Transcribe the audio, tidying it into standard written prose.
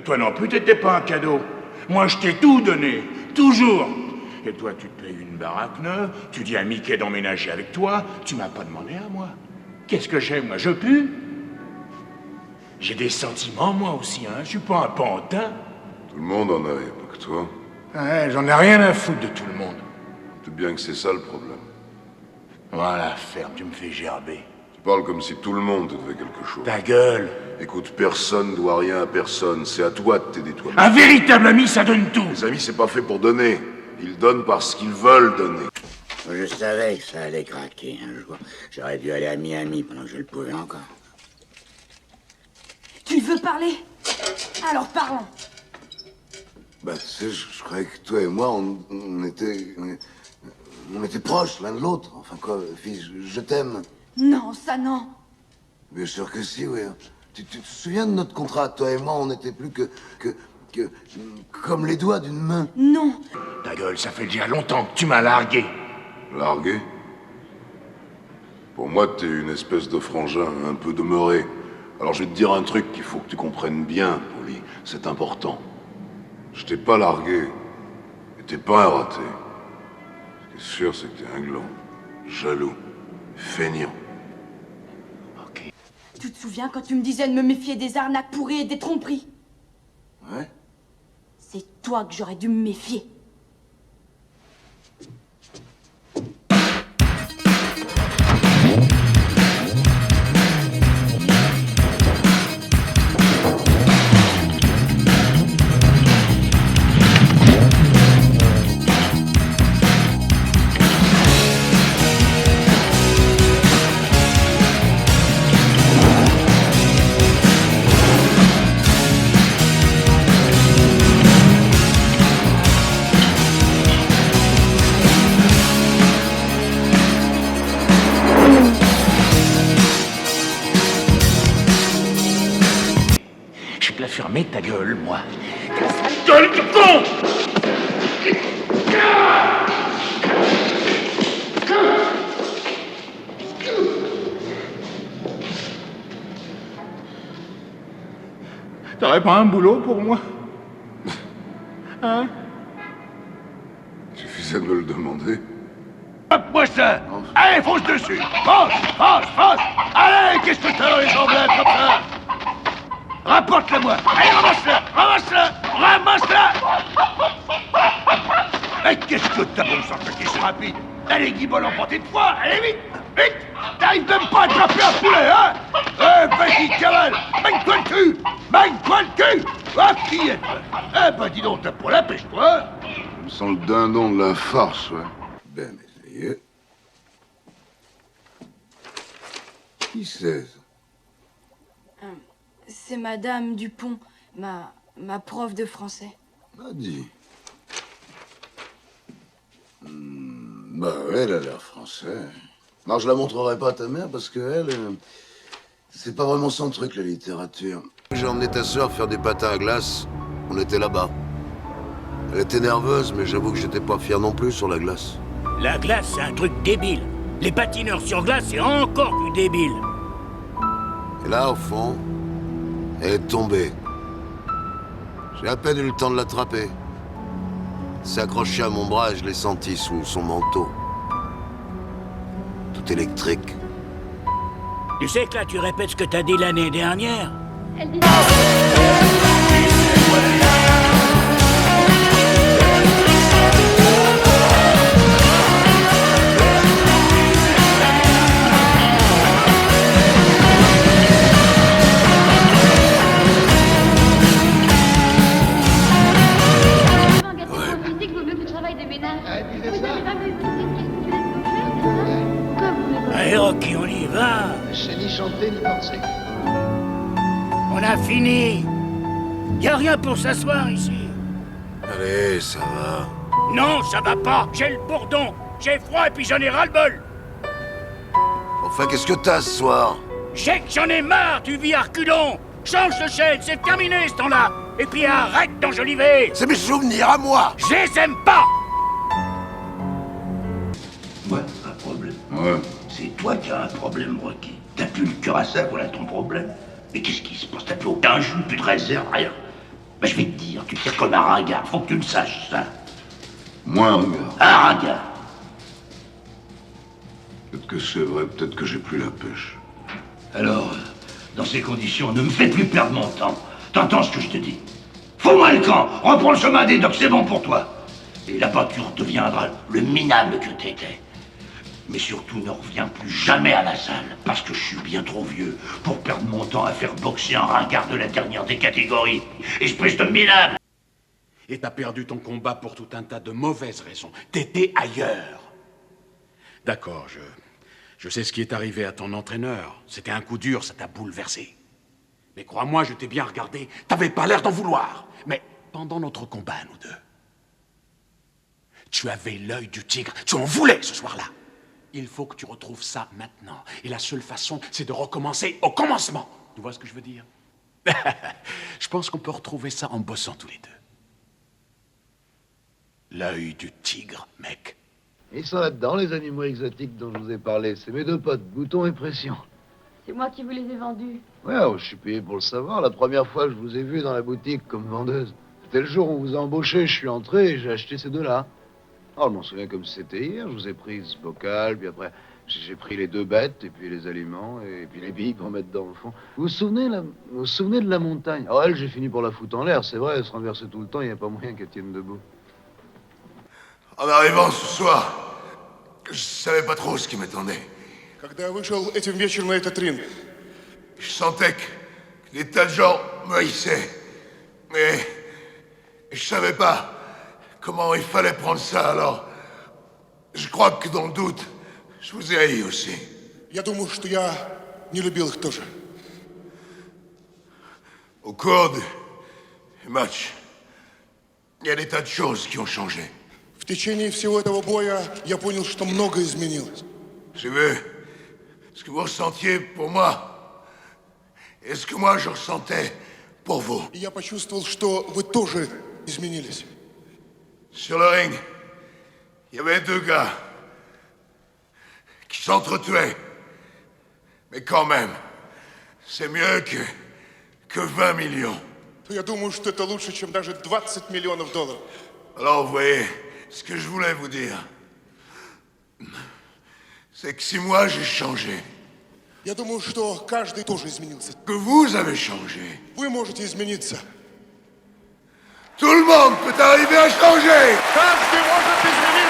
Toi non plus, t'étais pas un cadeau. Moi, je t'ai tout donné. Toujours. Et toi, tu te payes une baraque neuve, tu dis à Mickey d'emménager avec toi, tu m'as pas demandé à moi. Qu'est-ce que j'ai, moi? Je pue? J'ai des sentiments, moi aussi, hein. Je suis pas un pantin. Tout le monde en a, y a pas que toi. Ouais, j'en ai rien à foutre de tout le monde. C'est bien que c'est ça le problème. Voilà, ferme, tu me fais gerber. Tu parles comme si tout le monde te devait quelque chose. Ta gueule. Écoute, personne doit rien à personne. C'est à toi de t'aider toi-même. Un véritable ami, ça donne tout. Les amis, c'est pas fait pour donner. Ils donnent parce qu'ils veulent donner. Je savais que ça allait craquer un jour. J'aurais dû aller à Miami pendant que je le pouvais encore. Tu veux parler? Alors parlons. Bah, tu sais, je croyais que toi et moi, on était proches l'un de l'autre. Enfin, quoi, fille, je t'aime. Non, ça non. Bien sûr que si, oui. Tu te souviens de notre contrat? Toi et moi, on n'était plus que comme les doigts d'une main. Non. Ta gueule, ça fait déjà longtemps que tu m'as largué. Largué? Pour moi, t'es une espèce de frangin, un peu demeuré. Alors je vais te dire un truc qu'il faut que tu comprennes bien, Polly. C'est important. Je t'ai pas largué. Et t'es pas un raté. Ce qui est sûr, c'est que t'es un gland. Jaloux. Feignant. Ok. Tu te souviens quand tu me disais de me méfier des arnaques pourries et des tromperies? Ouais. C'est toi que j'aurais dû me méfier. Je vais te la fermer, ta gueule, moi. Ta sale gueule de con! T'aurais pas un boulot pour moi? Hein? Suffisait de me le demander. Hop-moi ça! Allez, fonce dessus! Fonce! Fonce! Fonce! Allez, qu'est-ce que t'as dans les jambes comme ça? Rapporte-le-moi! Allez, ramasse-le! Ramasse-le! Ramasse-le! Mais qu'est-ce que t'as bon sang qui se rapide? T'as les guibolles emportées de froid! Allez, vite! Vite! T'arrives même pas à attraper un poulet, hein? Vas-y, cavale! Baigne-toi le cul! Baigne-toi le cul! Ah, fillette! Eh ben, dis donc, t'as pas la pêche, toi! Je me sens le dindon de la farce, ouais. Ben, mais ça y est. Qui c'est, ça? C'est Madame Dupont, ma prof de français. Bah, dis. Bah, elle a l'air français. Non, je la montrerai pas à ta mère parce que elle, c'est pas vraiment son truc, la littérature. J'ai emmené ta sœur faire des patins à glace. On était là-bas. Elle était nerveuse, mais j'avoue que j'étais pas fier non plus sur la glace. La glace, c'est un truc débile. Les patineurs sur glace, c'est encore plus débile. Et là, au fond, elle est tombée. J'ai à peine eu le temps de l'attraper. Elle s'est accrochée à mon bras et je l'ai senti sous son manteau. Tout électrique. Tu sais que là, tu répètes ce que t'as dit l'année dernière. Allez, Rocky, on y va. C'est ni chanter ni danser. On a fini. Y a rien pour s'asseoir ici. Allez, ça va. Non, ça va pas. J'ai le bourdon. J'ai froid et puis j'en ai ras-le-bol. Enfin, qu'est-ce que t'as ce soir? J'ai que j'en ai marre, tu vis à reculons. Change de chaîne, c'est terminé ce temps-là. Et puis arrête d'enjoliver. C'est mes souvenirs à moi. Je les aime pas. Ouais, un problème. Ouais. C'est toi qui as un problème, Rocky. T'as plus le cœur à ça, voilà ton problème. Mais qu'est-ce qui se passe? T'as plus aucun jus, plus de réserve, rien. Ben, je vais te dire, tu tires comme un ringard, faut que tu le saches, ça. Moi, un gars. Un ringard. Peut-être que c'est vrai, peut-être que j'ai plus la pêche. Alors, dans ces conditions, ne me fais plus perdre mon temps. T'entends ce que je te dis? Fous-moi le camp, reprends le chemin des docks, c'est bon pour toi. Et là-bas, tu redeviendras le minable que t'étais. Mais surtout, ne reviens plus jamais à la salle, parce que je suis bien trop vieux pour perdre mon temps à faire boxer un ringard de la dernière des catégories. Espèce de minable! Et t'as perdu ton combat pour tout un tas de mauvaises raisons. T'étais ailleurs. D'accord, je sais ce qui est arrivé à ton entraîneur. C'était un coup dur, ça t'a bouleversé. Mais crois-moi, je t'ai bien regardé. T'avais pas l'air d'en vouloir. Mais pendant notre combat, nous deux, tu avais l'œil du tigre. Tu en voulais ce soir-là. Il faut que tu retrouves ça maintenant. Et la seule façon, c'est de recommencer au commencement. Tu vois ce que je veux dire? Je pense qu'on peut retrouver ça en bossant tous les deux. L'œil du tigre, mec. Ils sont là-dedans, les animaux exotiques dont je vous ai parlé. C'est mes deux potes, Bouton et Pression. C'est moi qui vous les ai vendus. Ouais, oh, je suis payé pour le savoir. La première fois que je vous ai vu dans la boutique comme vendeuse, c'était le jour où vous a embauché. Je suis entré et j'ai acheté ces deux-là. Oh, je m'en souviens comme si c'était hier. Je vous ai pris ce bocal, puis après, j'ai pris les deux bêtes, et puis les aliments, et puis les billes pour mettre dans le fond. Vous vous souvenez de la montagne? Oh, elle, j'ai fini pour la foutre en l'air. C'est vrai, elle se renversait tout le temps. Il n'y a pas moyen qu'elle tienne debout. En arrivant ce soir, je savais pas trop ce qui m'attendait. Когда я вышел этим вечером на этот ринг, Je sentais que des tas de gens me haïssaient. Mais je savais pas comment il fallait prendre ça, alors je crois que dans le doute, je vous ai haï aussi. я думаю, что я не любил их тоже. Au cours du match, il y a des tas de choses qui ont changé. В течение всего этого боя я понял, что многое изменилось. J'ai vu ce que vous ressentiez pour moi et ce que moi je ressentais pour vous. И я почувствовал, что вы тоже изменились. Sur le ring, il y avait deux gars qui s'entretuaient. Mais quand même, c'est mieux que 20 millions. Я думаю, что это лучше, чем даже 20 миллионов долларов. Alors vous voyez, ce que je voulais vous dire, c'est que si moi j'ai changé, Я думаю, что каждый тоже изменился. que vous avez changé, Вы можете измениться. tout le monde peut arriver à changer. Каждый может измениться!